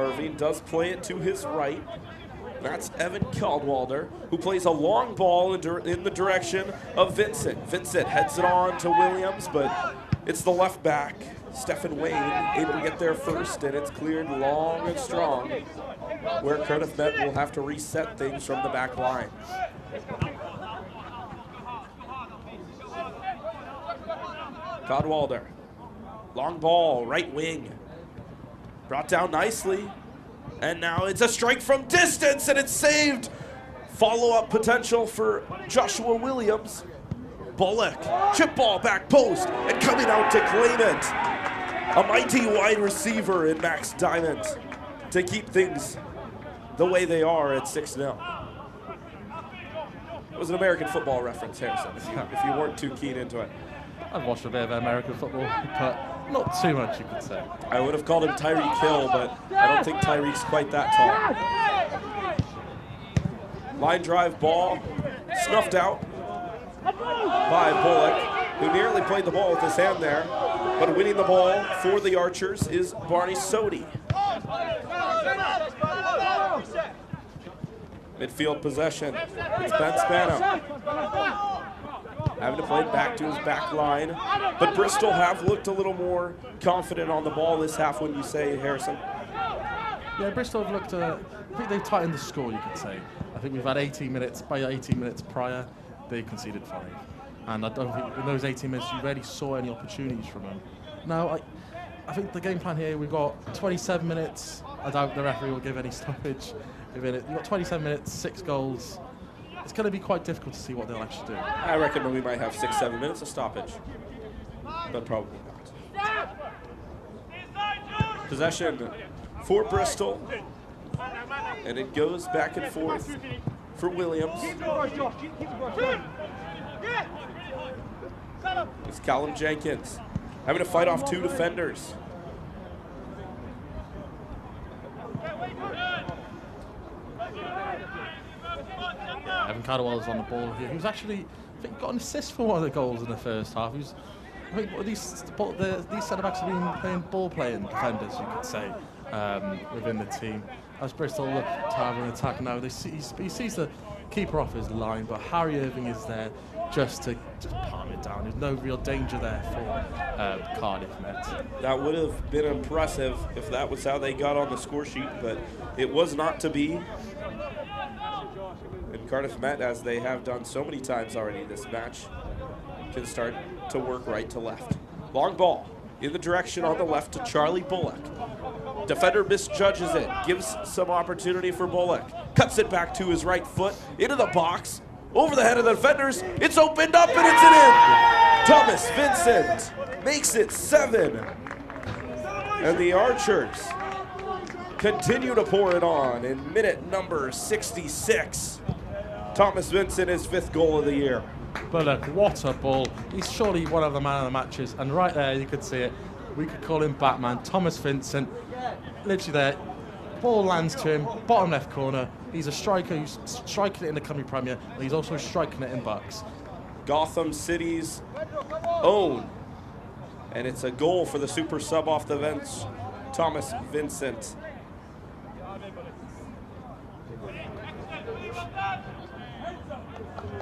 Irving does play it to his right. That's Evan Caldwalder, who plays a long ball in the direction of Vincent. Vincent heads it on to Williams, but it's the left back, Stephen Wayne, able to get there first, and it's cleared long and strong, where Cardiff Met will have to reset things from the back line. Caldwalder, long ball, right wing, brought down nicely. And now it's a strike from distance, and it's saved. Follow-up potential for Joshua Williams. Bullock, chip ball, back post, and coming out to claim it. A mighty wide receiver in Max Diamond to keep things the way they are at 6-0. It was an American football reference, Harrison, if you weren't too keen into it. I've watched a bit of American football, but not too much, you could say. I would have called him Tyreek Hill, but I don't think Tyreek's quite that tall. Line drive ball, snuffed out by Bullock, who nearly played the ball with his hand there, but winning the ball for the Archers is Barney Sodi. Midfield possession, it's Ben Spano. Having to play it back to his back line. But Bristol have looked a little more confident on the ball this half, wouldn't you say, Harrison? Yeah, Bristol have looked, I think they've tightened the score, you could say. I think we've had 18 minutes, by 18 minutes prior, they conceded 5. And I don't think in those 18 minutes you really saw any opportunities from them. Now, I think the game plan here, we've got 27 minutes. I doubt the referee will give any stoppage. You've got 27 minutes, 6 goals. It's going to be quite difficult to see what they'll actually do. I reckon we might have 6-7 minutes of stoppage, but probably not. Possession for Bristol, and it goes back and forth for Williams. It's Callum Jenkins having to fight off 2 defenders. Evan Caldwell's on the ball here. He was actually, I think, got an assist for one of the goals in the first half. I think these centre-backs have been playing ball-playing defenders, you could say, within the team. As Bristol look to have an attack now, he sees the keeper off his line, but Harry Irving is there just to palm it down. There's no real danger there for Cardiff Met. That would have been impressive if that was how they got on the score sheet, but it was not to be. And Cardiff Met, as they have done so many times already this match, can start to work right to left. Long ball in the direction on the left to Charlie Bullock. Defender misjudges it, gives some opportunity for Bullock. Cuts it back to his right foot, into the box, over the head of the defenders. It's opened up and it's in. Thomas Vincent makes it 7. And the Archers continue to pour it on in minute number 66. Thomas Vincent, his 5th goal of the year. Bullock, what a ball. He's surely one of the man of the matches. And right there, you could see it. We could call him Batman. Thomas Vincent, literally there. Ball lands to him, bottom left corner. He's a striker who's striking it in the coming Premier, and he's also striking it in Bucks. Gotham City's own. And it's a goal for the super sub off the bench, Thomas Vincent.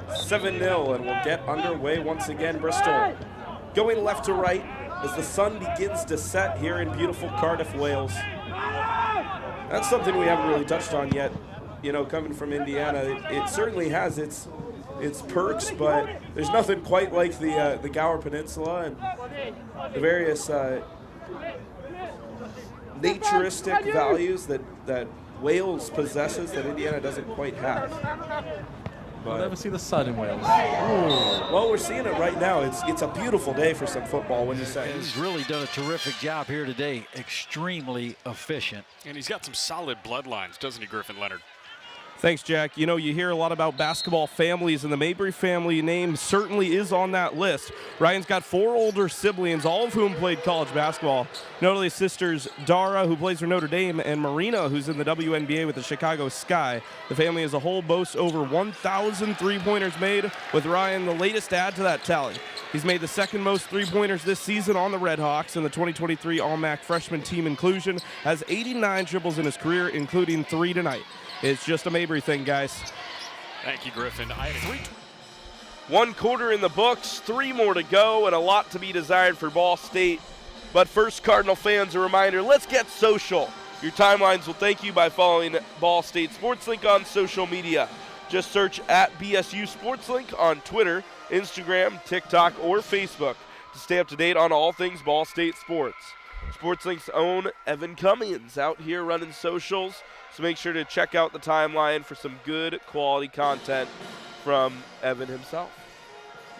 (7-0), and we'll get underway once again. Bristol going left to right as the sun begins to set here in beautiful Cardiff, Wales. That's something we haven't really touched on yet. You know, coming from Indiana, it certainly has its perks, but there's nothing quite like the Gower Peninsula and the various naturistic values that Wales possesses that Indiana doesn't quite have. We'll never see the sun in Wales. Ooh. Well, we're seeing it right now. It's a beautiful day for some football, wouldn't you say? He's really done a terrific job here today. Extremely efficient. And he's got some solid bloodlines, doesn't he, Griffin Leonard? Thanks, Jack. You know, you hear a lot about basketball families, and the Mabry family name certainly is on that list. Ryan's got 4 older siblings, all of whom played college basketball. Notably sisters Dara, who plays for Notre Dame, and Marina, who's in the WNBA with the Chicago Sky. The family as a whole boasts over 1,000 three-pointers made, with Ryan the latest add to that tally. He's made the second most three-pointers this season on the Redhawks, and the 2023 All-MAC freshman team inclusion, has 89 dribbles in his career, including 3 tonight. It's just a Mabry thing, guys. Thank you, Griffin. I have 3. 1 quarter in the books, 3 more to go, and a lot to be desired for Ball State. But first, Cardinal fans, a reminder, let's get social. Your timelines will thank you by following Ball State SportsLink on social media. Just search at BSU SportsLink on Twitter, Instagram, TikTok, or Facebook to stay up to date on all things Ball State sports. SportsLink's own Evan Cummings out here running socials, so make sure to check out the timeline for some good quality content from Evan himself.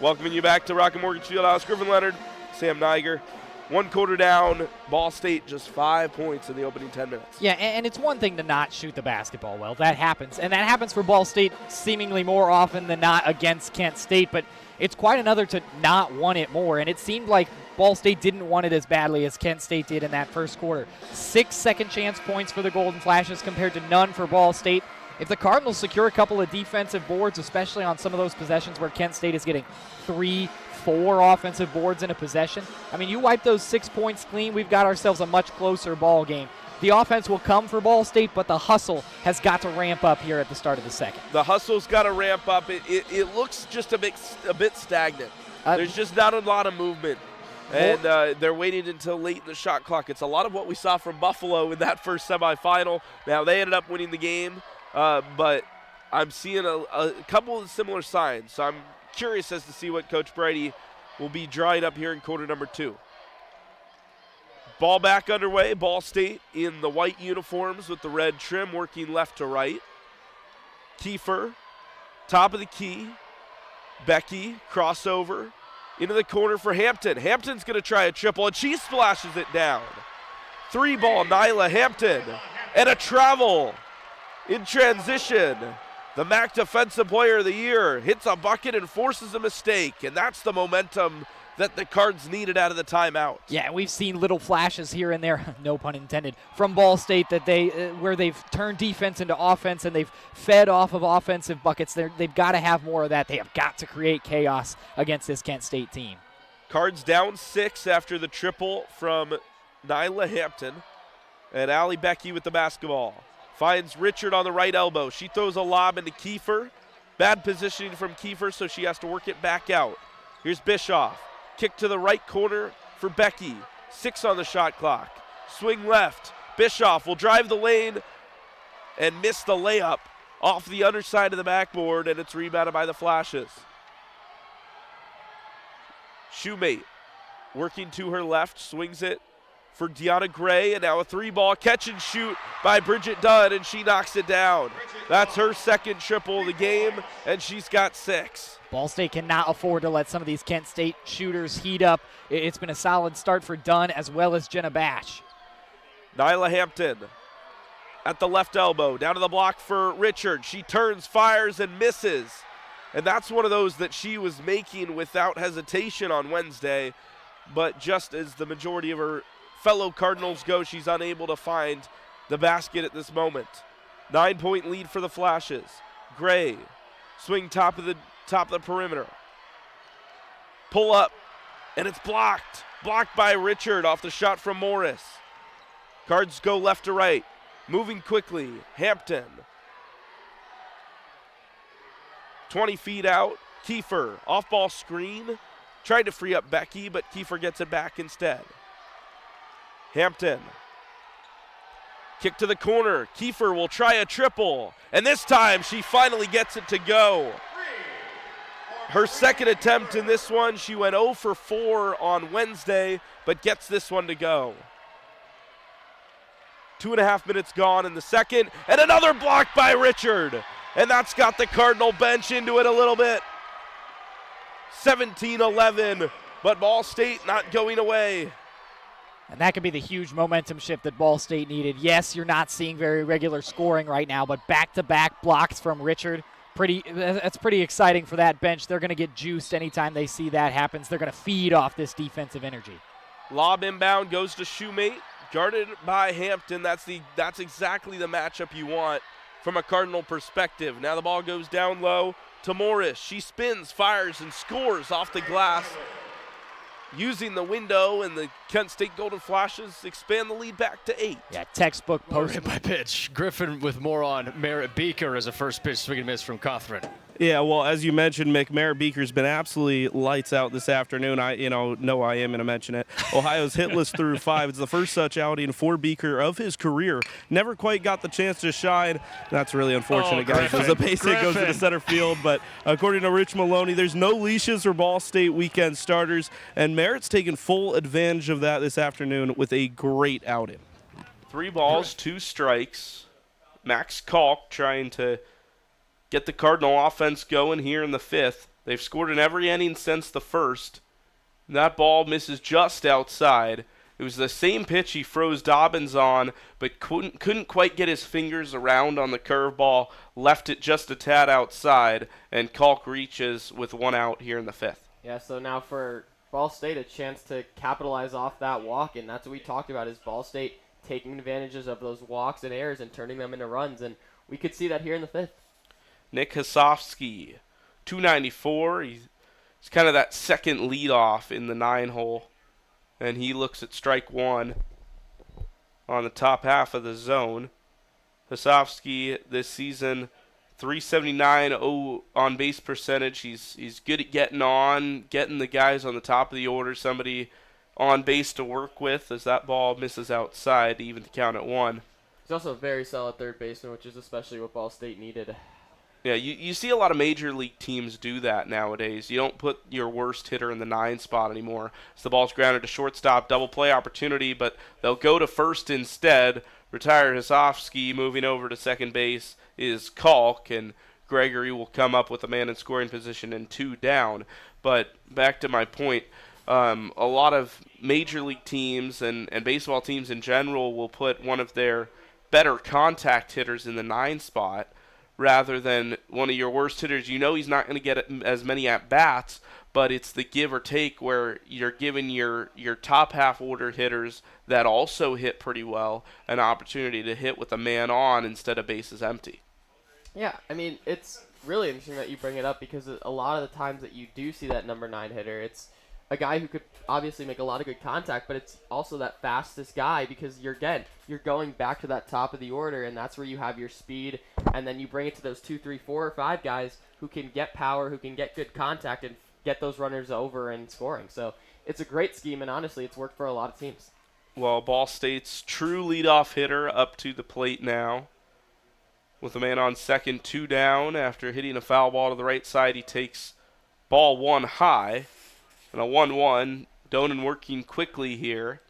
Welcoming you back to Rocket Mortgage Fieldhouse, Griffin Leonard, Sam Niger. 1 quarter down, Ball State just 5 points in the opening 10 minutes. Yeah, and it's one thing to not shoot the basketball well. That happens. And that happens for Ball State seemingly more often than not against Kent State. But it's quite another to not want it more. And it seemed like Ball State didn't want it as badly as Kent State did in that first quarter. 6 second chance points for the Golden Flashes compared to none for Ball State. If the Cardinals secure a couple of defensive boards, especially on some of those possessions where Kent State is getting 3, 4 offensive boards in a possession, I mean, you wipe those 6 points clean, we've got ourselves a much closer ball game. The offense will come for Ball State, but the hustle has got to ramp up here at the start of the second. The hustle's got to ramp up. It looks just a bit stagnant. There's just not a lot of movement. And they're waiting until late in the shot clock. It's a lot of what we saw from Buffalo in that first semifinal. Now, they ended up winning the game, but I'm seeing a couple of similar signs. So I'm curious as to see what Coach Brady will be drawing up here in quarter number 2. Ball back underway. Ball State in the white uniforms with the red trim, working left to right. Kiefer, top of the key. Becky, crossover. Into the corner for Hampton. Hampton's going to try a triple, and she splashes it down. 3 ball, Nyla Hampton. And a travel in transition. The MAC Defensive Player of the Year hits a bucket and forces a mistake, and that's the momentum that the Cards needed out of the timeout. Yeah, we've seen little flashes here and there, no pun intended, from Ball State that where they've turned defense into offense and they've fed off of offensive buckets. They've got to have more of that. They have got to create chaos against this Kent State team. Cards down 6 after the triple from Nyla Hampton, and Allie Becky with the basketball. Finds Richard on the right elbow. She throws a lob into Kiefer. Bad positioning from Kiefer, so she has to work it back out. Here's Bischoff. Kick to the right corner for Becky. 6 on the shot clock. Swing left. Bischoff will drive the lane and miss the layup off the underside of the backboard, and it's rebounded by the Flashes. Shoemate working to her left, swings it for Deanna Gray, and now a 3-ball catch and shoot by Bridget Dunn, and she knocks it down. That's her second triple of the game, and she's got 6. Ball State cannot afford to let some of these Kent State shooters heat up. It's been a solid start for Dunn as well as Jenna Bash. Nyla Hampton at the left elbow, down to the block for Richard. She turns, fires, and misses. And that's one of those that she was making without hesitation on Wednesday, but just as the majority of her fellow Cardinals go, she's unable to find the basket at this moment. 9-point lead for the Flashes. Gray, swing top of the perimeter. Pull up, and it's blocked. Blocked by Richard off the shot from Morris. Cards go left to right. Moving quickly, Hampton. 20 feet out, Kiefer, off-ball screen. Tried to free up Becky, but Kiefer gets it back instead. Hampton. Kick to the corner. Kiefer will try a triple, and this time she finally gets it to go. Her second attempt in this one, she went 0 for 4 on Wednesday, but gets this one to go. 2.5 minutes gone in the second, and another block by Richard. And that's got the Cardinal bench into it a little bit. 17-11, but Ball State not going away. And that could be the huge momentum shift that Ball State needed. Yes, you're not seeing very regular scoring right now, but back-to-back blocks from Richard. That's pretty exciting for that bench. They're going to get juiced anytime they see that happens. They're going to feed off this defensive energy. Lob inbound goes to Shoemate, guarded by Hampton. That's exactly the matchup you want from a Cardinal perspective. Now the ball goes down low to Morris. She spins, fires, and scores off the glass using the window, and the Kent State Golden Flashes expand the lead back to 8. Yeah, textbook post. Hit by pitch. Griffin with more on Merritt Beaker as a first pitch swing and miss from Cawthron. Yeah, well, as you mentioned, Mick, Merritt Beaker's been absolutely lights out this afternoon. I am going to mention it. Ohio's hitless through 5. It's the first such outing for Beaker of his career. Never quite got the chance to shine. That's really unfortunate, guys. As a base hit goes into center field. But according to Rich Maloney, there's no leashes for Ball State weekend starters, and Merritt's taken full advantage of that this afternoon with a great outing. 3 balls, 2 strikes. Max Kalk trying to get the Cardinal offense going here in the 5th. They've scored in every inning since the 1st. That ball misses just outside. It was the same pitch he froze Dobbins on, but couldn't quite get his fingers around on the curveball, left it just a tad outside, and Kalk reaches with 1 out here in the 5th. Yeah, so now for Ball State, a chance to capitalize off that walk, and that's what we talked about, is Ball State taking advantages of those walks and errors and turning them into runs, and we could see that here in the 5th. Nick Hasofsky, 294. He's kind of that second leadoff in the 9-hole. And he looks at strike 1 on the top half of the zone. Hasofsky this season, 379 on base percentage. He's good at getting the guys on the top of the order, somebody on base to work with, as that ball misses outside to even the count at 1. He's also a very solid third baseman, which is especially what Ball State needed. Yeah, you see a lot of major league teams do that nowadays. You don't put your worst hitter in the 9 spot anymore. So the ball's grounded to shortstop, double play opportunity, but they'll go to first instead. Retire Hasofsky, moving over to second base is Kalk, and Gregory will come up with a man in scoring position and 2 down. But back to my point, a lot of major league teams and baseball teams in general will put one of their better contact hitters in the 9 spot, rather than one of your worst hitters. You know he's not going to get as many at-bats, but it's the give or take where you're giving your top half order hitters that also hit pretty well an opportunity to hit with a man on instead of bases empty. Yeah, I mean, it's really interesting that you bring it up, because a lot of the times that you do see that number 9 hitter, it's a guy who could obviously make a lot of good contact, but it's also that fastest guy, because you're going back to that top of the order, and that's where you have your speed, and then you bring it to those 2, 3, 4, or 5 guys who can get power, who can get good contact, and get those runners over and scoring. So it's a great scheme, and honestly, it's worked for a lot of teams. Well, Ball State's true leadoff hitter up to the plate now, with a man on second, 2 down. After hitting a foul ball to the right side, he takes ball 1 high. And a 1-1, Donan working quickly here.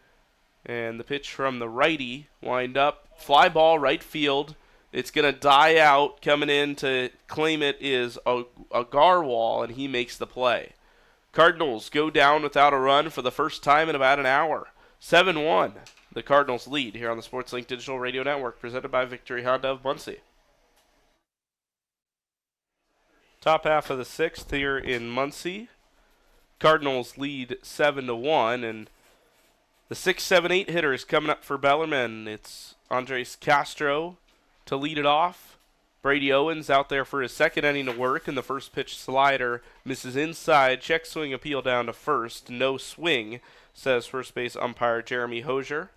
And the pitch from the righty, wind up, fly ball, right field. It's going to die out. Coming in to claim it is a Garwal, and he makes the play. Cardinals go down without a run for the first time in about an hour. 7-1, the Cardinals lead here on the SportsLink Digital Radio Network, presented by Victory Honda of Muncie. Top half of the 6th here in Muncie. Cardinals lead 7-1, and the 6, 7, 8 hitter is coming up for Bellarmine. It's Andres Castro to lead it off. Brady Owens out there for his second inning of work, and the first pitch slider misses inside. Check swing appeal down to first. No swing, says first base umpire Jeremy Hosier.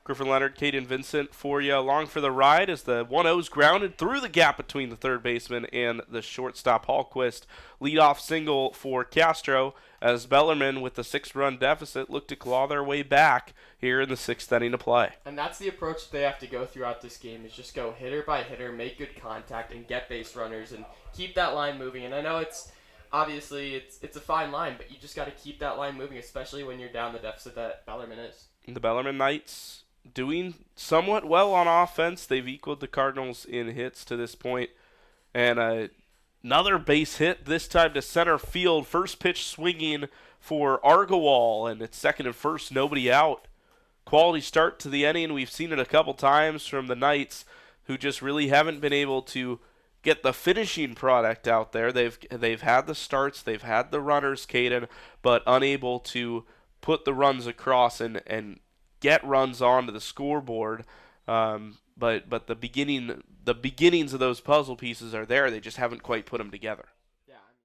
Griffin Leonard, Caden Vincent for you along for the ride as the 1-0's grounded through the gap between the third baseman and the shortstop Hallquist. Leadoff single for Castro as Bellarmine, with the 6-run deficit, look to claw their way back here in the 6th inning of play. And that's the approach they have to go throughout this game, is just go hitter by hitter, make good contact, and get base runners, and keep that line moving. And I know it's obviously it's a fine line, but you just got to keep that line moving, especially when you're down the deficit that Bellarmine is. The Bellarmine Knights doing somewhat well on offense. They've equaled the Cardinals in hits to this point. And another base hit, this time to center field. First pitch swinging for Argowal, and it's second and first, nobody out. Quality start to the inning. We've seen it a couple times from the Knights, who just really haven't been able to get the finishing product out there. They've had the starts, they've had the runners, Caden, but unable to put the runs across and get runs onto the scoreboard, but the beginnings of those puzzle pieces are there. They just haven't quite put them together.